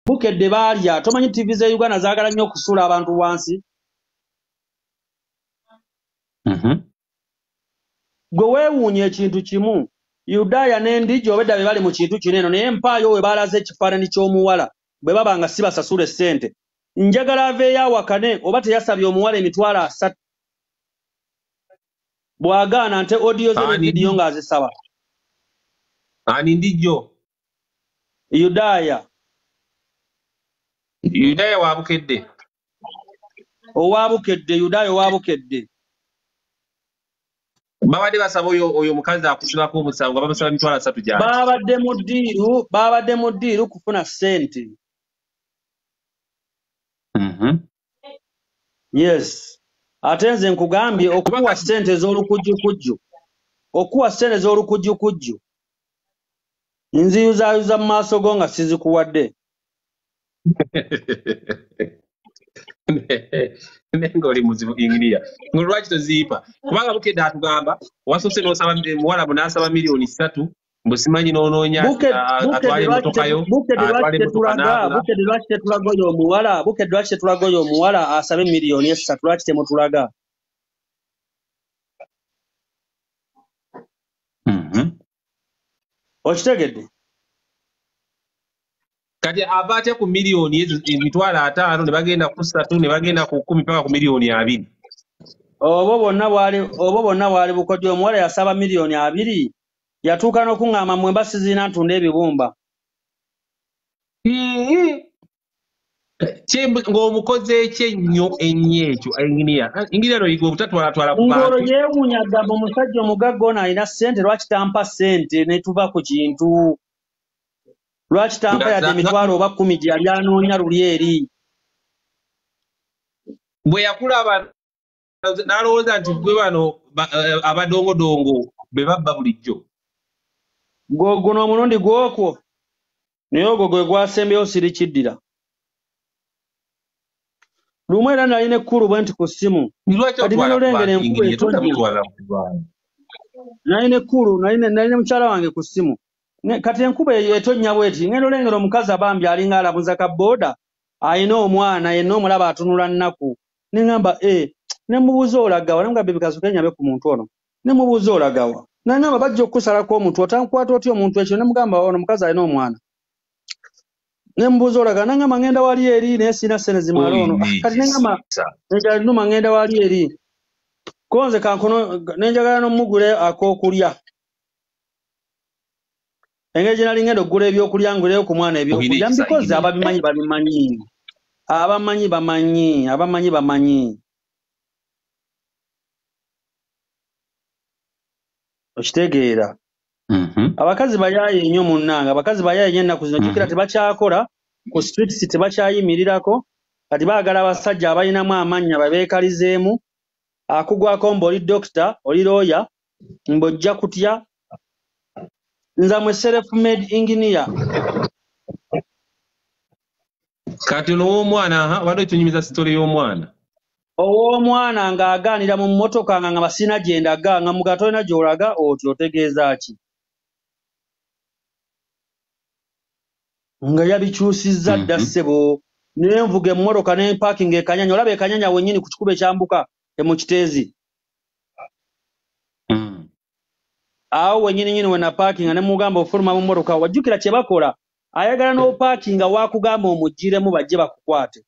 bukedde baalya tomanyi TV ze Uganda zaagala nnyo okusuula abantu wansi gwe weewuunya ekintu kimu Yudaya n'Endijja obedda be bali mu kintu kino eno naye mpaayo we baalaze ekifaananyi ky'omuwala bwe baba nga si basasula ssente njagala aveeyo awakane oba teyasabye omuwala emitwalo 3 bw'agaana nte audio ze ne vidiyo ng'azisaba ani Ndijjo Yudaya waabukedde Yudaya owaabukedde babadde basaba oyo mukazi akusulako omusango bamusaba emitwalo 3 gyali baabadde mu ddiiru kufuna ssente yes ate nze nkugambye okuwa ssente z'olukujjukujju nziyuzaayuza mu maaso go nga sizikuwadde nenga oli muzibu ingiriya lwaki toziyipa kubanga bukedde atugamba wasoose n'osaba muwala n'asaba miliyoni 3 mbusimanyi n'onoonya atwala emmotoka yo Bukedde lwaki tetulaga oyo omuwala asabe miliyoni 3 lwaki temutulaga okitegedde kati ava atya ku miliyoni ezo emitwalo 5 ne bagenda ku 3 ne bagenda ku 10 paka ku miliyoni 2 obwo bonna bwali bukodyo omuwala yasaba miliyoni 2 yatuuka n'okuŋŋamba mu embasi zirina ntunda ebibumba ng'omukozi ekyennyo ekyo ingiriya noyiga obutatwalatwala ku bantu ng'olwo yeewuunya agamba omusajja omugagga ono alina ssente lwaki tampa ssente ne tuva ku kintu lwaki tampa yadde emitwalo oba 10 gye yali anoonya luli eri bwe yakulaba n'alowooza nti gwe bano abadongodongo be babba bulijjo guno omulundi gwokwo naye ogwo gwe gwasembeyo sirikiddira lumu era nalina ekkulu bwe nti ku ssimu kati nalolengera enkuba etonnya nalina mukyala wange ku ssimu kati enkuba eyo etonnya bweti ngenda olengera omukazi abambi alinga alabuza ka booda ayina omwana yenna omulaba atunula nnaku neŋŋamba ne mubuuza olagawa nemugamba bikasuka enyabe ku muntu ono ne mubuuza olagawa naŋŋamba bajja okukusalako omuntu otankwata otya omuntu ekyo ne mugamba ono omukazi alina omwana ne mubuuza olagawa naŋŋamba ngenda wali eri naye sirina ssene zimala ono kati neŋŋamba numa ngenda wali eri konze kankono nenjagala n'omugule ak'okulya engeri gye nali ngenda okugula ebyokulya nguleyo ku mwana ebyokulya mbikozi ababimanyi babimanyi abamanyi bamanyi okitegeera abakazi bayaaye nnyo munnanga abakazi bayaaye nnyo ennaku zino jjukira tebakyakola ku streets tebakyayimirirako kati baagala abasajja abalinamu amannya babeekalizeemu akugwako mba oli dokita oli looya mb'ojja kutya nza mwe self-made engineer kati n'ow'omwana wadde tunyumiza sitole y'omwana ow'omwana ng'agaanira mu mmotoka nga basina gye ndaga nga muga tolina gy'olaga otyo otegeeza ki nga yabikyusizza dda ssebo nenvuga emmotoka ne paakinga ekanyanya olaba ekanyanya wennyini ku kikuba ekyambuka emukiteezi awo wennyini we napaakinga ne mugamba ofuluma mu mmotoka wajjukira kye bakola ayagala n'opaakinga waakugamba omugiremu bajje bakukwate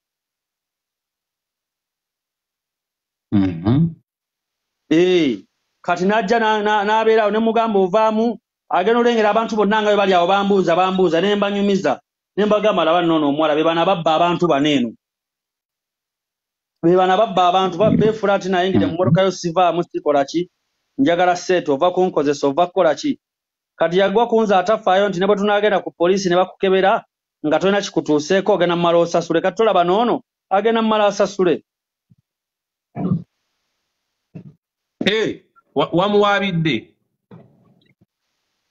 kati n'ajja n'abeerawo ne mugamba ovaamu agenda olengera abantu bonna nga bwe bali awo bambuuza ne mbanyumiza ne mbagamba laba nno omuwala be bana babba abantu bano eno be bana babba abantu beefula ati nayingire mu mmotoka yo sivaamu sikola ki njagala seeti ova kunkozesa ova kukola ki kati yagwa kunze atafaayo nti ne bwe tunaagenda ku poliisi ne bakukebera nga tolina kikutuuseeko ogenda mumala osasule kati tolaba noono agenda mumala asasule wamuwaabidde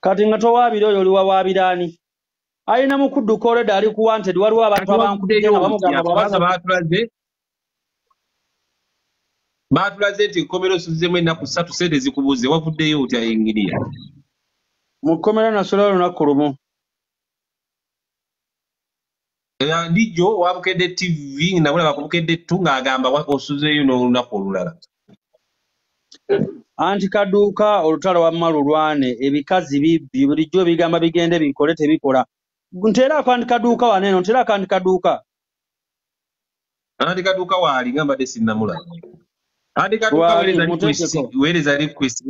kati nga towaabira oyo oli wawaabiraani alina mu kudduka oleda ali ku wanted waliwo abantu abankuddeyo nga bamugamba baatulaze nti ekkomera osuzzemu ennaku 3 sente zikubuuze wavuddeyo otya engiriya mu kkomera nasulayo olunaku lumu Ndijo wabukedde TV nabula bakubukedde tunga agamba osuzeeyo n'olunaku olulala. Anti kaduuka olutalo wamma lulwane ebikazi bibbi bulijjo bigamba bigende bikole tebikola. Nteerako anti kaduuka waneeno nteerako anti kaduuka. Anti kaduuka waali ngamba de sinnamulaba. Anti kaduuka weereza request.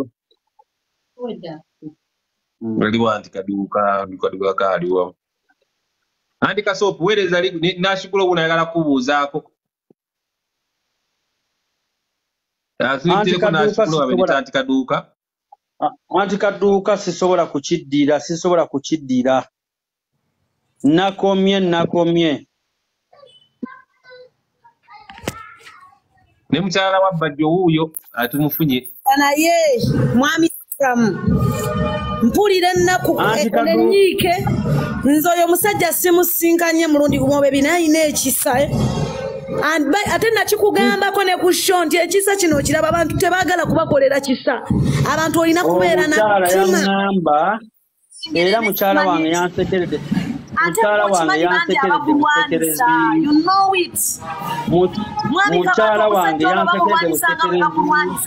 Waliwo anti kaduuka kaaliwo. Anti kasoopu weereza n'ashigula obu nayagala kubuuzaako. Anti kaduuka sisobola kukiddira. Nakomye. Ne mukyala wa Bajjo wuuyo atumufunye. Naye mwami mpulira ennaku enyiike nze oyo omusajja simusinkanye mulundi gumu oba ebina alina ekisa ate nakikugambako ne ku show nti ekisa kino kiraba abantu tebaagala kubakolera kisa abantu olina kubeera namutima era mukyala wange yansekeredde mukyala wange yansekeredde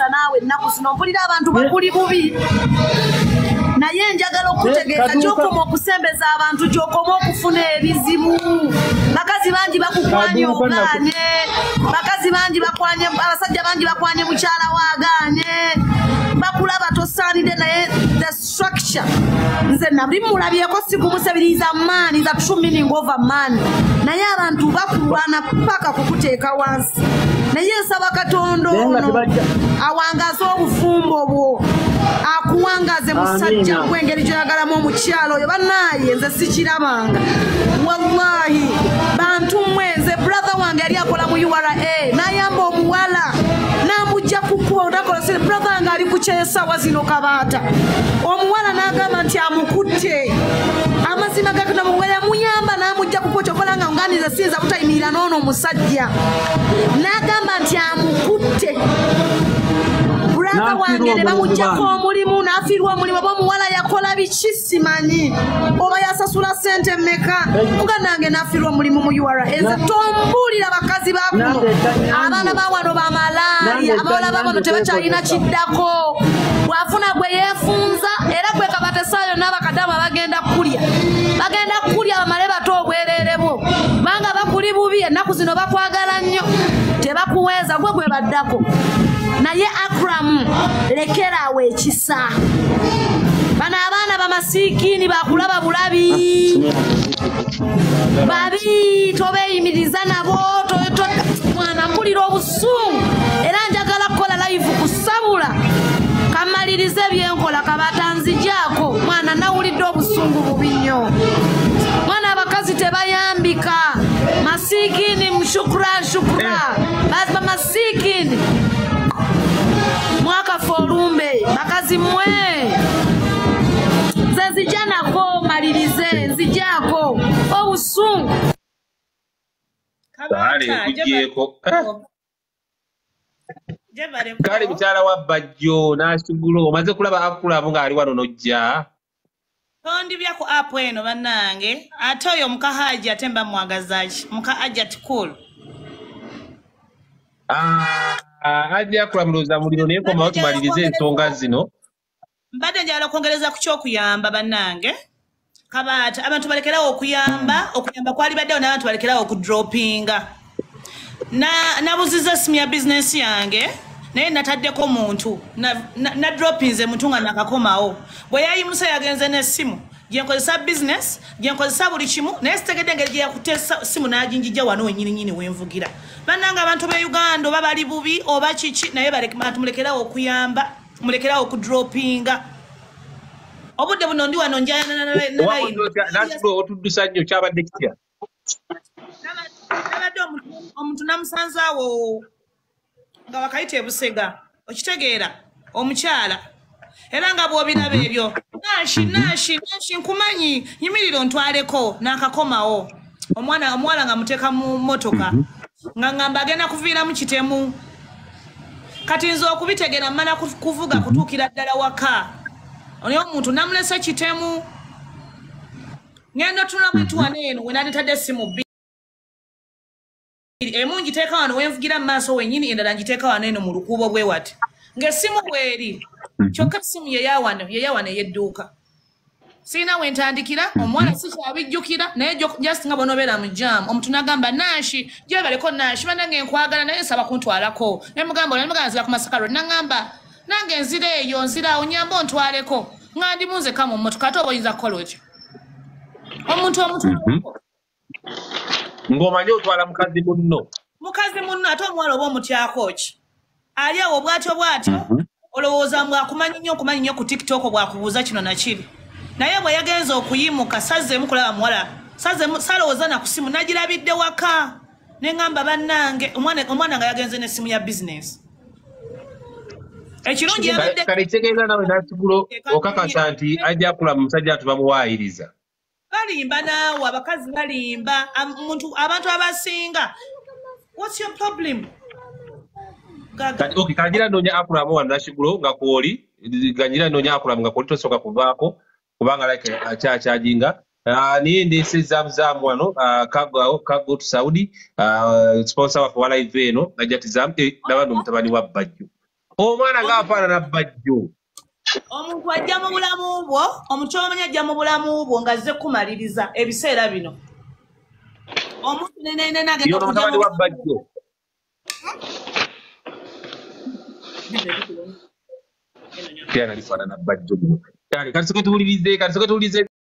naawe ennaku zino mpulira abantu bakuli bubi naye njagala okutegeeza gy'okoma okusembeza abantu gy'okoma okufuna ebizibu bakazi bangi bakukwanye ogaane bakazi bangi bakwanye abasajja bangi bakwanye mukyala waagaane bakulaba tosaanidde naye the structure nze nabuli mulabyeko sikumusabiriza maani za true meaning of a man naye abantu bakulwana paka kukuteeka wansi naye nsaba Katonda ono awangaze obufumbo bwo akuwangaze musajja gwengeri gyoyagalamu omukyalo oyo bannaaye nze sikirabanga wallahi bantu mwenze brother wange yali akola mu URA n'ayamba omuwala n'amujja kukuodakolosere brother wange ali kukyesawa zino kabaata omuwala n'agamba nti amukutte amazima gakona muwala muyamba n'amujja kukukyokola nga nganize sinza butayimirira n'ono omusajja n'agamba nti amukutte brother wange ne bamujjako omulimu n'afiirwa omulimu oba omuwala yakola biki simanyi oba yasasula ssente mmeka nga nange n'afiirwa omulimu mu URA enze tombuulira bakazi bakuno abaana bawano bamalaaya abawala babano tebakyalina kiddako bw'afuna gwe yeefunza era gwe kabatesaayo n'abakadama bagenda kulya bamale bato obwereere bwo banga bakuli bubi ennaku zino bakwagala nnyo tebakuweeza gwe baddako naye Acram lekerawo ekisa bano abaana bamasiikini bakulaba bulabi babi tobeeyimiriza nabo mwana mpulira obusungu era njagala kukola live kusabula kamalirize byenkola kabatanzijaako mwana nawulidde obusungu bubi nnyo mwana abakazi tebayambika masiikini mshukra bazima masikini mwaka forumbe bakazi mwe nzijanako malirize nzijako obusungu kale mukyala wa Bajjo n'asugula omaze kulaba Acram ng'ali wano n'ojja tondi byako apo eno bannange ate oyo mukahaji ate mba mwagazaki mukahaji atikulu ajja kulamuloza muliro naye komawo tumalirize ensonga zino mbadde njala okwongereza ku kyokuyamba bannange kabaata abantu balekerawo okuyamba kwali baddewo n'abantu balekerawo okudropinga nabuziza simu ya bizinesi yange naye nataddeko muntu na dropinze muntu nga nakakomawo bwe yayimusa yagenze n'essimu gyenkozesa business gyenkozesa buli kimu naye sitegedde engeri gye yakutesa simu n'aginjijja wano wenyininyini wenvugira bannanga abantu be Uganda oba bali bubi oba kiki naye bantu mulekerawo okuyamba mulekerawo okudropinga obudde buno ndi wano otuddusa nnyo kyabadde kitya nabadde omuntu namusanzaawo nga wakayita ebusega okitegeera omukyala era nga bw'obiraba ebyo nashi nkumanyi yimiriro ntwaleko n'akakomawo omuwala nga muteeka mu motoka nga ngamba agenda kuviiramu kitemu kati nze okubitegeera mmala kuvuga kutuukira ddala waka oyo omuntu namulesa kitemu ngenda tunula bwetuwana eno we nanditadde essimu emu ngiteeka wano wenvugira mu maaso wennyini endala ngiteeka wano eno mu lukuubo bwe wati ng'essimu bw'eri kyokka essimu yeyawano ey'edduuka sirina we ntandikira omuwala sikyabijjukira naye just nga bonobeera mu jaamu omuntu n'agamba naashi gyebaleko naashi banange nkwagala naye nsaba kuntwalako ne mugamba nzira ku Masaka Road n'agamba nange nzira eyo nzira onyamba ontwaleko nga ndi munzeka mu mmotoka ate oba oyinza kukola otyo omuntu ng'omanyi otwala mukazi munno ate omuwala oba omutyako ki ali awo bw'atyo olowooza bwakumanyi nnyo ku TikTok bwakubuuza kino na kiri naye bwe yagenza okuyimuka sazzeemu kulaba muwala salowooza na ku simu nagirabidde waka ne ŋŋamba bannange omwana nga yagenze n'essimu ya bizinesi ekirungi yabadde kalitegeeza nawe nasigulo okakasa nti ajja kulaba musajja atu bamuwaayiriza balimba naawe abakazi balimba abantu abasinga what's your problem kanjira noonya Acram wano nasigulo nga kwoli ganjira noonya Acram nga kwoli tosooka kuvaako kubanga like akyajinga niye ndesezaamu wano kago to Saudi sponsor waffe wa live eno najatizaamu nabano mutabani wa Bajjo omwana ng'afaanana Bajjo omuntu ajja mu bulamu bwo omuntu omanyi ajja mu bulamu bwo ng'azze kumaliriza ebiseera bino omuntu nenagenda mutabani wa Bajjo Tiana lifaanana Bajjo kati soke tuwulirize